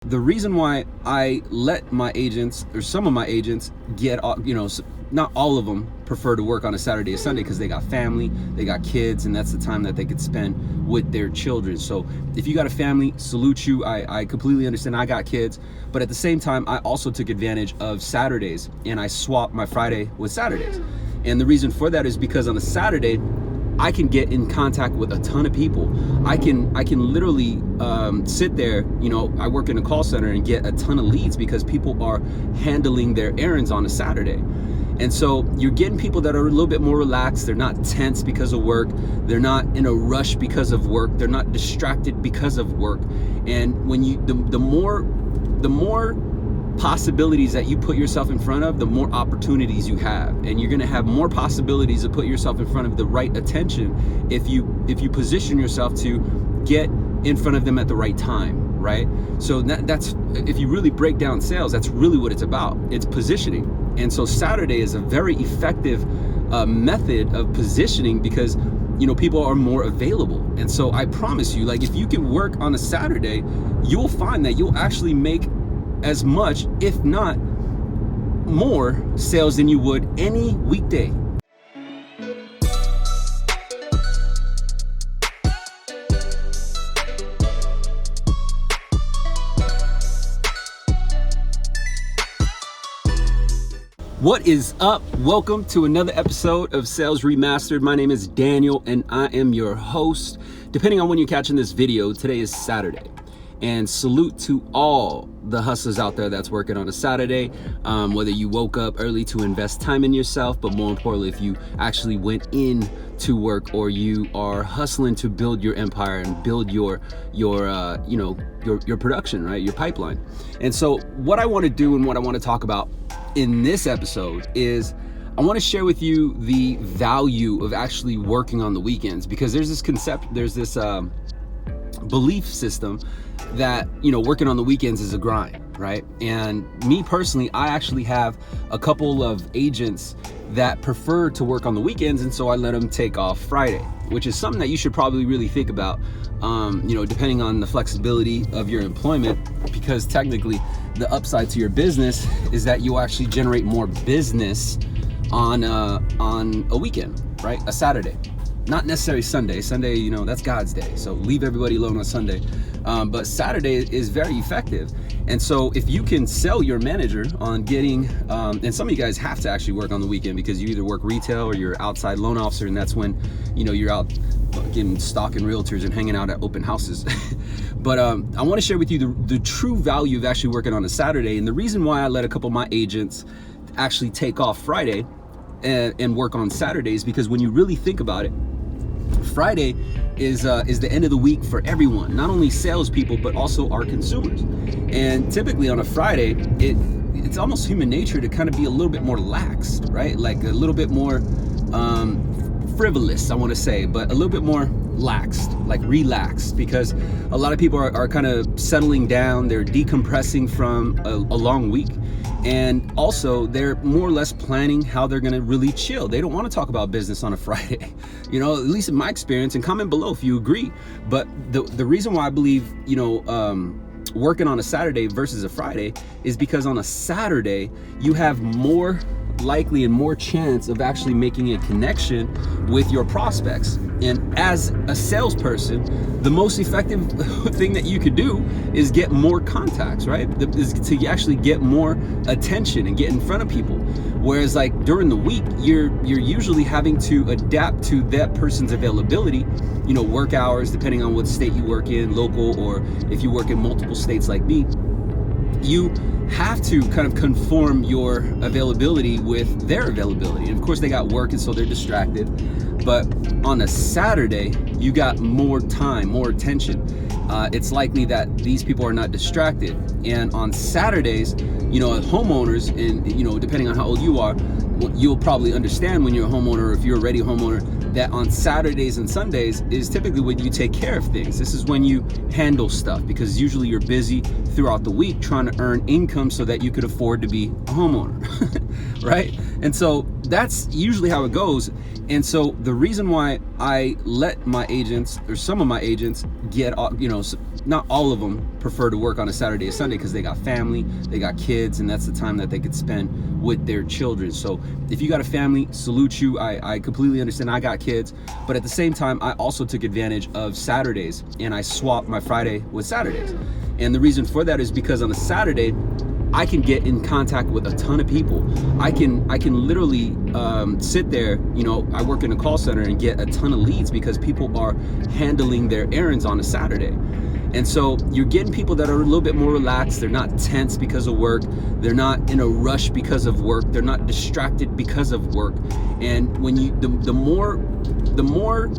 The reason why I let my agents, or some of my agents, get, not all of them prefer to work on a Saturday or Sunday because they got family, they got kids, and that's the time that they could spend with their children. So if you got a family, salute you. I completely understand. I got kids, but at the same time, I also took advantage of Saturdays, and I swapped my Friday with Saturdays. And the reason for that is because on a Saturday, I can get in contact with a ton of people. I can literally sit there, I work in a call center and get a ton of leads because people are handling their errands on a Saturday. And so you're getting people that are a little bit more relaxed. They're not tense because of work. They're not in a rush because of work. They're not distracted because of work. And when you, the more possibilities that you put yourself in front of, the more opportunities you have, and you're going to have more possibilities to put yourself in front of the right attention if you position yourself to get in front of them at the right time, right? So that's, if you really break down sales, that's really what it's about. It's positioning. And so Saturday is a very effective method of positioning because people are more available. And so I promise you, like, if you can work on a Saturday, you'll find that you'll actually make as much, if not more, sales than you would any weekday. What is up? Welcome to another episode of Sales Remastered. My name is Daniel and I am your host. Depending on when you're catching this video, today is Saturday. And salute to all the hustlers out there that's working on a Saturday, whether you woke up early to invest time in yourself, but more importantly, if you actually went in to work, or you are hustling to build your empire and build your production, right? Your pipeline. And so what I want to do and what I want to talk about in this episode is I want to share with you the value of actually working on the weekends, because there's this belief system that working on the weekends is a grind, right? And me personally, I actually have a couple of agents that prefer to work on the weekends, and so I let them take off Friday, which is something that you should probably really think about, depending on the flexibility of your employment, because technically the upside to your business is that you'll actually generate more business on a weekend, right? A Saturday. Not necessarily Sunday. Sunday, that's God's day. So leave everybody alone on Sunday. But Saturday is very effective. And so if you can sell your manager on getting, and some of you guys have to actually work on the weekend because you either work retail or you're outside loan officer, and that's when, you're out getting stalking realtors and hanging out at open houses. But I want to share with you the true value of actually working on a Saturday. And the reason why I let a couple of my agents actually take off Friday and work on Saturdays, because when you really think about it, Friday is the end of the week for everyone, not only salespeople, but also our consumers. And typically on a Friday, it's almost human nature to kind of be a little bit more laxed, right? Like a little bit more frivolous, I want to say, but a little bit more laxed, like relaxed, because a lot of people are kind of settling down. They're decompressing from a long week. And also they're more or less planning how they're going to really chill. They don't want to talk about business on a Friday, at least in my experience, and comment below if you agree. But the reason why I believe, working on a Saturday versus a Friday is because on a Saturday, you have more likely and more chance of actually making a connection with your prospects. And as a salesperson, the most effective thing that you could do is get more contacts, right? Is to actually get more attention and get in front of people. Whereas like during the week, you're usually having to adapt to that person's availability, work hours, depending on what state you work in, local, or if you work in multiple states like me, you have to kind of conform your availability with their availability. And of course they got work, and so they're distracted. But on a Saturday, you got more time, more attention. It's likely that these people are not distracted. And on Saturdays, homeowners, and depending on how old you are, you'll probably understand when you're a homeowner, or if you're already a homeowner, that on Saturdays and Sundays is typically when you take care of things. This is when you handle stuff, because usually you're busy throughout the week trying to earn income so that you could afford to be a homeowner, right? And so that's usually how it goes. And so the reason why I let my agents, or some of my agents, get, not all of them prefer to work on a Saturday or Sunday because they got family, they got kids, and that's the time that they could spend with their children. So if you got a family, salute you. I completely understand. I got kids, but at the same time, I also took advantage of Saturdays, and I swapped my Friday with Saturdays. And the reason for that is because on a Saturday, I can get in contact with a ton of people. I can literally sit there, I work in a call center, and get a ton of leads because people are handling their errands on a Saturday. And so you're getting people that are a little bit more relaxed. They're not tense because of work. They're not in a rush because of work. They're not distracted because of work. And when the more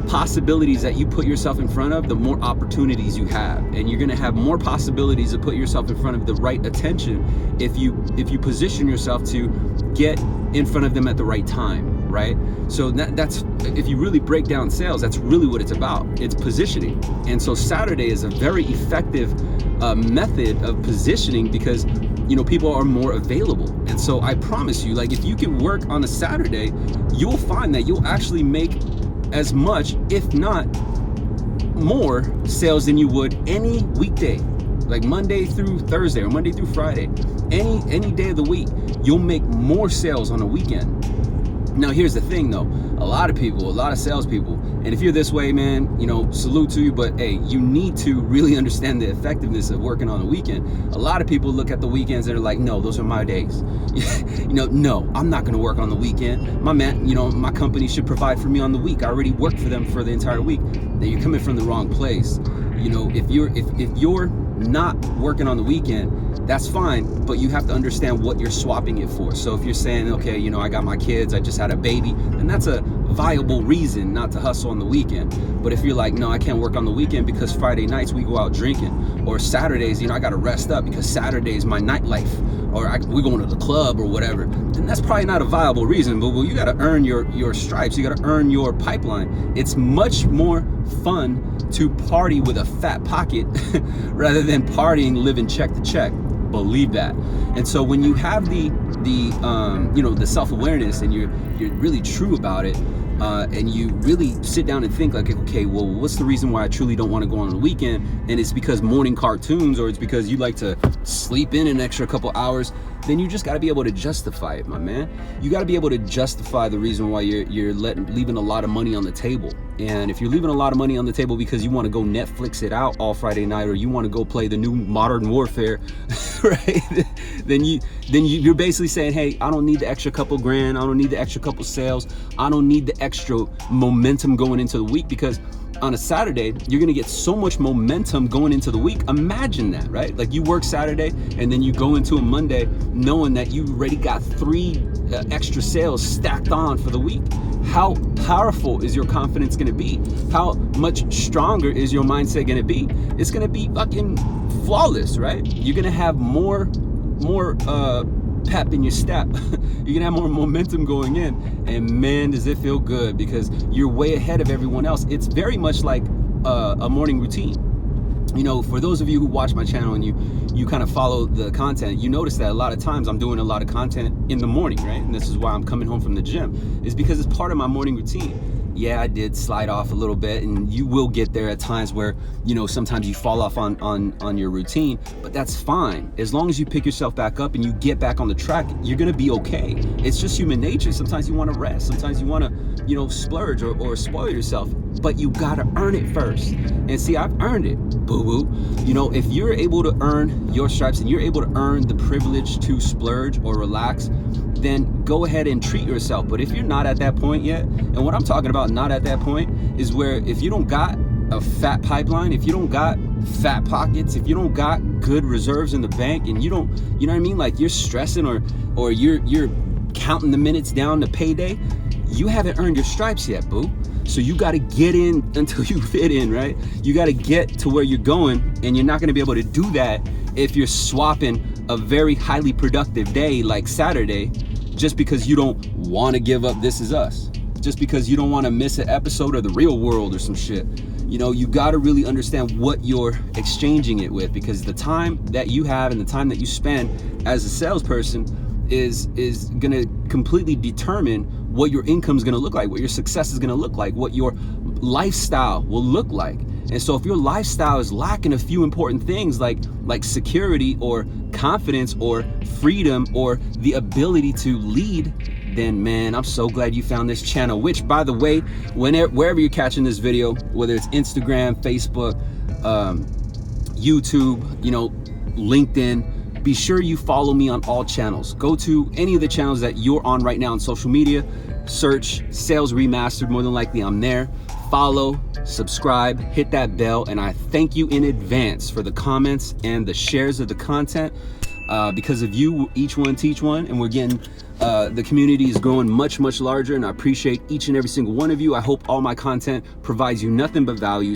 possibilities that you put yourself in front of, the more opportunities you have, and you're going to have more possibilities to put yourself in front of the right attention if you position yourself to get in front of them at the right time, right? So that's, if you really break down sales, that's really what it's about. It's positioning. And so Saturday is a very effective method of positioning because people are more available. And so I promise you, like, if you can work on a Saturday, you'll find that you'll actually make as much, if not more, sales than you would any weekday, like Monday through Thursday or Monday through Friday. Any day of the week, you'll make more sales on a weekend. Now, here's the thing though, a lot of salespeople, and if you're this way, man, salute to you, but hey, you need to really understand the effectiveness of working on the weekend. A lot of people look at the weekends and are like, no, those are my days. No, I'm not gonna work on the weekend. My man, my company should provide for me on the week. I already worked for them for the entire week. Then you're coming from the wrong place. If you're not working on the weekend, that's fine, but you have to understand what you're swapping it for. So if you're saying, okay, I got my kids, I just had a baby, then that's a viable reason not to hustle on the weekend. But if you're like, no, I can't work on the weekend because Friday nights we go out drinking, or Saturdays, I got to rest up because Saturday is my nightlife, or we're going to the club or whatever, then that's probably not a viable reason. But you got to earn your stripes, you got to earn your pipeline. It's much more fun to party with a fat pocket rather than partying living check to check. Believe that. And so when you have the self-awareness, and you're really true about it, and you really sit down and think like, okay, well, what's the reason why I truly don't want to go on the weekend? And it's because morning cartoons, or it's because you like to sleep in an extra couple hours, then you just got to be able to justify it, my man. You got to be able to justify the reason why you're leaving a lot of money on the table. And if you're leaving a lot of money on the table because you want to go Netflix it out all Friday night, or you want to go play the new Modern Warfare, right? then you're basically saying, hey, I don't need the extra couple grand. I don't need the extra couple sales. I don't need the extra momentum going into the week, because on a Saturday, you're gonna get so much momentum going into the week. Imagine that, right? Like, you work Saturday and then you go into a Monday knowing that you already got 3 extra sales stacked on for the week. How powerful is your confidence gonna be? How much stronger is your mindset gonna be? It's gonna be fucking flawless, right? You're gonna have more pep in your step. You're gonna have more momentum going in, and man, does it feel good, because you're way ahead of everyone else. It's very much like a morning routine. For those of you who watch my channel and you kind of follow the content, you notice that a lot of times I'm doing a lot of content in the morning, right? And this is why I'm coming home from the gym, is because it's part of my morning routine. Yeah, I did slide off a little bit, and you will get there at times where, sometimes you fall off on your routine, but that's fine. As long as you pick yourself back up and you get back on the track, you're gonna be okay. It's just human nature. Sometimes you wanna rest, sometimes you wanna, splurge or spoil yourself, but you gotta earn it first. And see, I've earned it, boo-boo. If you're able to earn your stripes and you're able to earn the privilege to splurge or relax, then go ahead and treat yourself. But if you're not at that point yet, and what I'm talking about not at that point is where if you don't got a fat pipeline, if you don't got fat pockets, if you don't got good reserves in the bank, and you don't, you know what I mean? Like, you're stressing or you're counting the minutes down to payday, you haven't earned your stripes yet, boo. So you got to get in until you fit in, right? You got to get to where you're going, and you're not going to be able to do that if you're swapping a very highly productive day like Saturday just because you don't want to give up This Is Us, just because you don't want to miss an episode of The Real World or some shit. You got to really understand what you're exchanging it with, because the time that you have and the time that you spend as a salesperson is gonna completely determine what your income is gonna look like, what your success is gonna look like, what your lifestyle will look like. And so if your lifestyle is lacking a few important things like security or confidence or freedom or the ability to lead, then man, I'm so glad you found this channel. Which, by the way, wherever you're catching this video, whether it's Instagram, Facebook, YouTube, you know, LinkedIn, be sure you follow me on all channels. Go to any of the channels that you're on right now on social media, search Sales Remastered, more than likely I'm there. Follow, subscribe, hit that bell, and I thank you in advance for the comments and the shares of the content. Because of you, each one teach one, and we're getting, the community is growing much, much larger, and I appreciate each and every single one of you. I hope all my content provides you nothing but value.